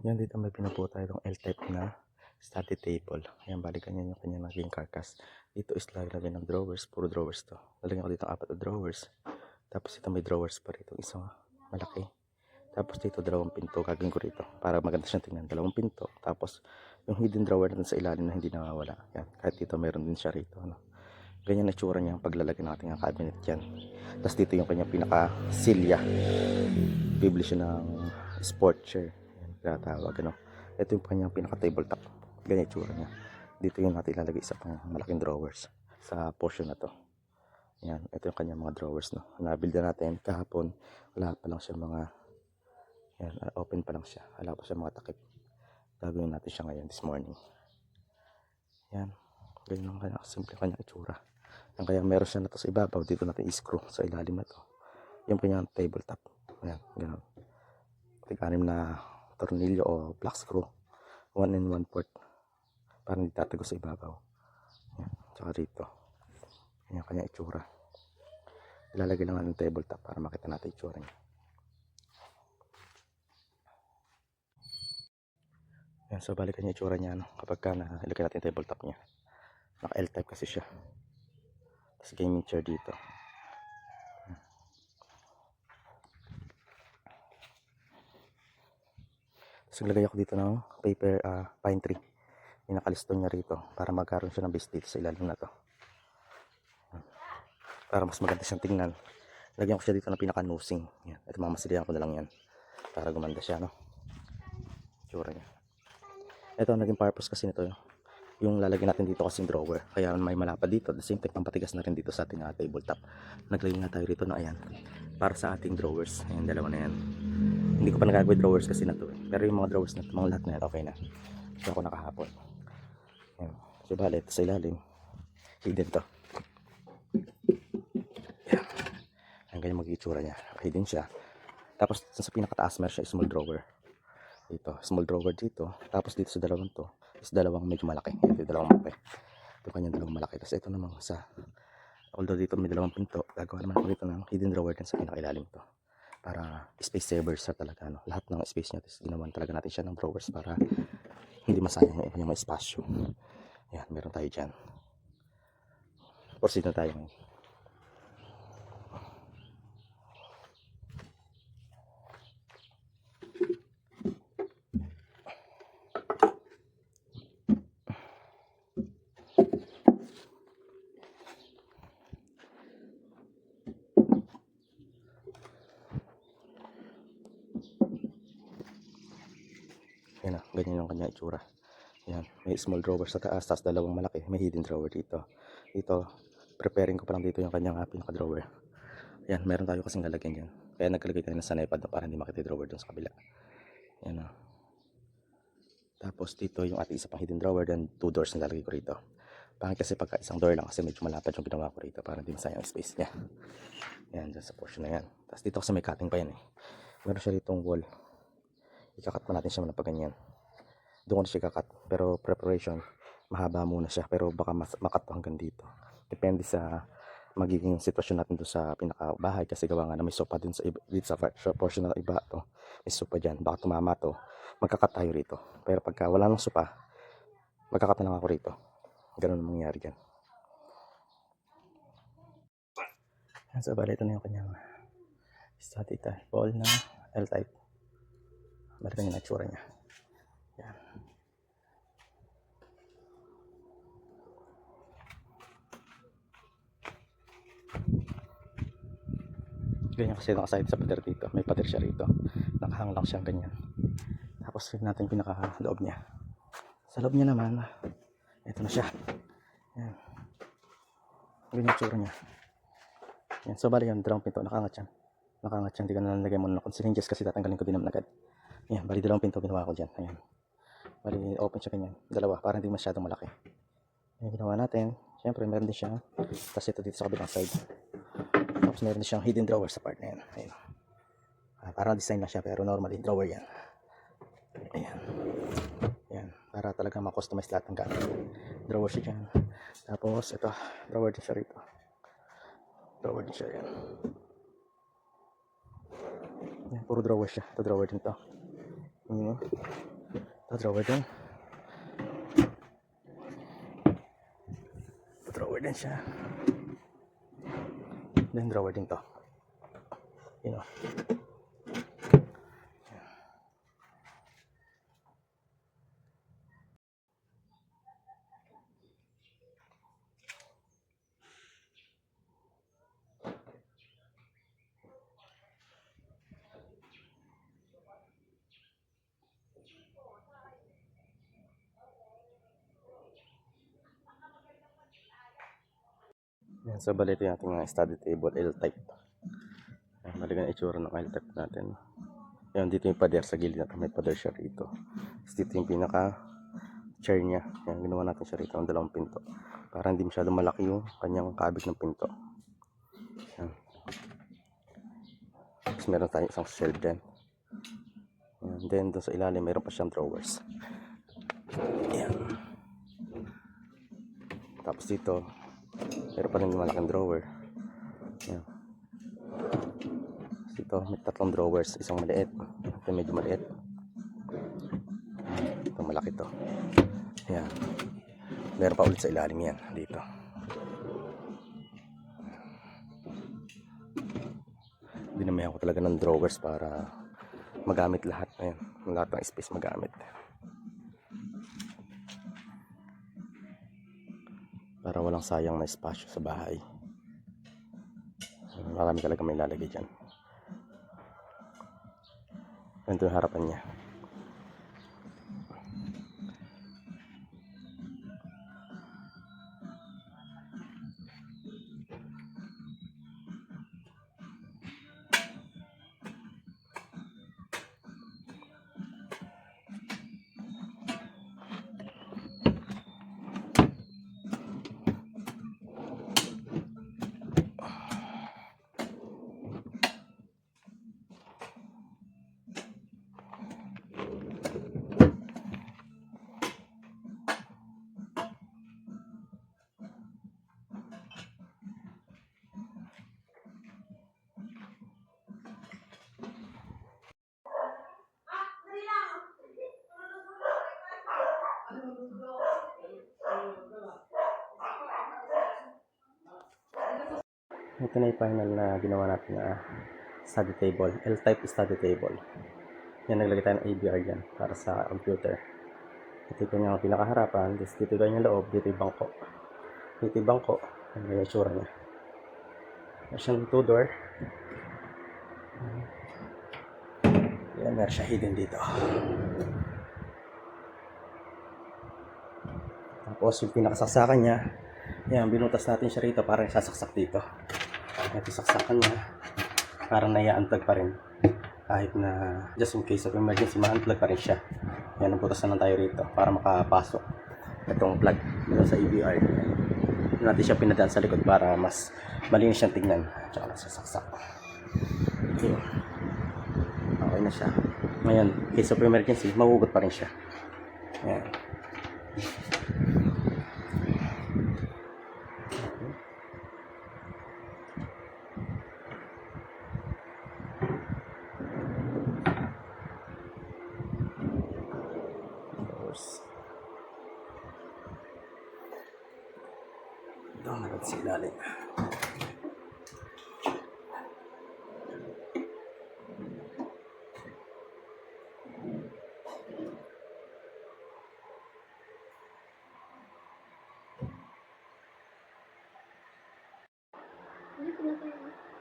Yan, dito may pinupo tayo itong L-type na study table. Ayan, balikan yan yung kanyang naging carcass. Dito is lagay ng drawers, puro drawers to. Lalagyan ko dito ang 4 na drawers. Tapos ito may drawers pa rito, isang malaki. Tapos dito 2 pinto gagawin ko rito para maganda siyang tingnan. 2 pinto. Tapos yung hidden drawer natin sa ilalim na hindi nawawala. Yan, kahit dito meron din siya rito. Ano. Ganyan na tsura niya paglalagay natin ang cabinet dyan. Tapos dito yung kanyang pinaka-silya. Bibili siya ng sport chair. Yan, tinatawag, ano. Ito yung kanyang pinaka-tabletop. Ganyan yung tsura niya. Dito yung natin ilalagay sa pang malaking drawers sa portion na to. Yan, ito yung kanyang mga drawers, no. Nabuild na natin kahapon. Wala pa lang siya mga, yan, open pa lang siya. Wala pa siya mga takip. Gagawin natin siya ngayon this morning. Yan, ganyan ang kanyang simple kanyang itsura. Yan, kaya meron siya na to sa ibabaw. Dito natin i-screw sa ilalim na to. Yung kanyang tabletop. Yan, gano'n. Tig-anim na tornilyo o black screw. 1 and 1/4. Para hindi tatago sa ibabaw. Yan, tsaka rito. Yan, kanyang itsura. Ilalagay lang natin tabletop para makita natin itsura niya. Yan, so balikan niya itsura niya, no? Kapag ka ilagay natin yung tabletop niya. Naka L-type kasi siya. Tapos gaming chair dito. Tapos ilagay ako dito ng paper, pine tree. Yung nakaliston niya rito para magkaroon siya ng base dito sa ilalim na to. Para mas maganda siyang tingnan. Lagyan ko siya dito ng pinaka-nosing. Yan. Ito mamasilihan ko na lang yan. Para gumanda siya, no? Itsura niya. Ito ang naging purpose kasi nito. Yung lalagyan natin dito kasing drawer. Kaya may malapad dito. At the same time, pampatigas na rin dito sa ating tabletop. Naglagay nga tayo rito na ayan. Para sa ating drawers. Ayan, dalawa na yan. Hindi ko pa nagagawin drawers kasi na to. Pero yung mga drawers na ito, mga lahat na yan, okay na. Ito ako nakahapon. Ayan. So, bali, ito sa ilalim. Hidden to. Ayan. Ang ganyan mag-itsura niya. Hidden siya. Tapos, sa pinakataas, meron siya small drawer. Dito, small drawer dito. Tapos dito sa dalawang to, is dalawang medyo malaki. Ito yung dalawang malaki. Ito kanyang dalawang malaki. Tapos ito naman sa, although dito may 2 pinto, gagawa naman ako dito ng hidden drawer din sa pinakailalim to. Para space savers sa talaga, no? Lahat ng space niya, tapos ginawan talaga natin siya ng drawers para hindi masayang yung may espasyo. Yan, meron tayo dyan. Proceed na tayo ngayon. Yan na, ganyan yung kanya itsura. Yan, may small drawer sa taas, tapos dalawang malaki, may hidden drawer dito. Dito, preparing ko pa lang dito yung kanyang pinaka-drawer. Yan, meron tayo kasing lalagyan dyan. Kaya naglalagay tayo ng sanepad para hindi makita drawer dun sa kabila. Yan o. Tapos dito yung ating isa pang hidden drawer, then 2 doors na lalagay ko rito. Pangit kasi pagka isang door lang kasi medyo malapad yung ginawa ko rito para hindi masayang space niya. Yan, dyan sa portion na yan. Tapos dito kasi may cutting pa yan eh. Meron siya ditong wall. Ikakat pa natin siya muna pag ganyan. Doon ko na siya ikakat. Pero preparation, mahaba muna siya. Pero baka makat hanggang dito. Depende sa magiging sitwasyon natin doon sa pinakabahay. Kasi gawa nga na may sopa din sa iba, dito sa portion na iba to. May sopa dyan. Baka tumama to. Magkakat tayo rito. Pero pagka wala ng sopa, magkakat na lang ako rito. Ganun ang mangyayari dyan. So, bali ito na yung kanyang study table na L-type. Bali ito yung natsura niya. Yan. Ganyan kasi nakasahib sa pader dito. May pader siya rito. Nakahang lang siya ganyan. Tapos yun natin pinaka-loob niya. Sa loob niya naman, ito na siya. Yan. Ganyan tsura niya. Yan. So bali yung 2 pinto. Nakangat yan. Nakangat yan. Hindi ka na nalagay mo na concealing just kasi tatanggalin ko din naman agad. Yan. Bali 2 pinto ginawa ko dyan. Ayan. Bali open siya ganyan. 2 para hindi masyadong malaki. Yan ginawa natin. Siyempre meron din siya. Tapos ito dito sa kabilang side. Tapos meron din siyang hidden drawer sa part na yan. Ayan. Parang design lang siya pero normally drawer yan. Ayan. Ayan. Para talaga ma-customize lahat ng gamit. Drawer siya dyan. Tapos ito. Drawer din siya rito. Drawer din siya yan. Ayan. Puro drawer siya. Ito drawer din to. Ano? Drawer din. Drawer din siya. Then drawer din to. You know. Yan, so bali ito yung ating study table L-type. Bali ang itsura ng L-type natin. Yan, dito yung pader sa gilid natin. May pader siya rito. Tapos dito yung pinaka chair niya. Yan, ginawa natin siya rito ng dalawang pinto. Para hindi masyadong malaki yung kanyang kabig ng pinto. Yan. Tapos meron tayong isang shelf dyan. And then doon sa ilalim meron pa siyang drawers. Yan. Tapos dito meron pa rin malaking drawer. Yan. Dito may tatlong drawers, isang maliit, ito medyo maliit, ito malaki to. Yan. Meron pa ulit sa ilalim yan dito. Dinamihan ko talaga ng drawers para magamit lahat. Ayan, lahat ng space magamit para walang sayang na espasyo sa bahay. Marami talaga may lalagay dyan. Ganito yung harapan niya. Ito na yung final na ginawa natin na study table, L-type study table. Yan, naglagay tayo ng ABR dyan para sa computer. Ito yung kanyang pinakaharapan, dito yung kanyang loob, dito yung bangko. Dito yung bangko, ano yung itsura niya. Meron siyang 2-door. Yan, meron siya hidden dito. Tapos yung pinakasaksakan niya, yan, binutas natin siya rito para sasaksak dito. Ito saksakan niya, parang naya-unplug pa rin. Kahit na just in case of emergency, ma-unplug pa rin siya. Yan, nabutas na lang tayo rito para makapasok itong plug dito sa EBR. Doon natin siya pinadaan sa likod para mas malinis siyang tignan. Tsaka nasasaksak. Okay. Okay na siya. Ngayon, in case of emergency, mahugot pa rin siya. Yan. Ito, meron sa ilalim. Hindi ko na tayo.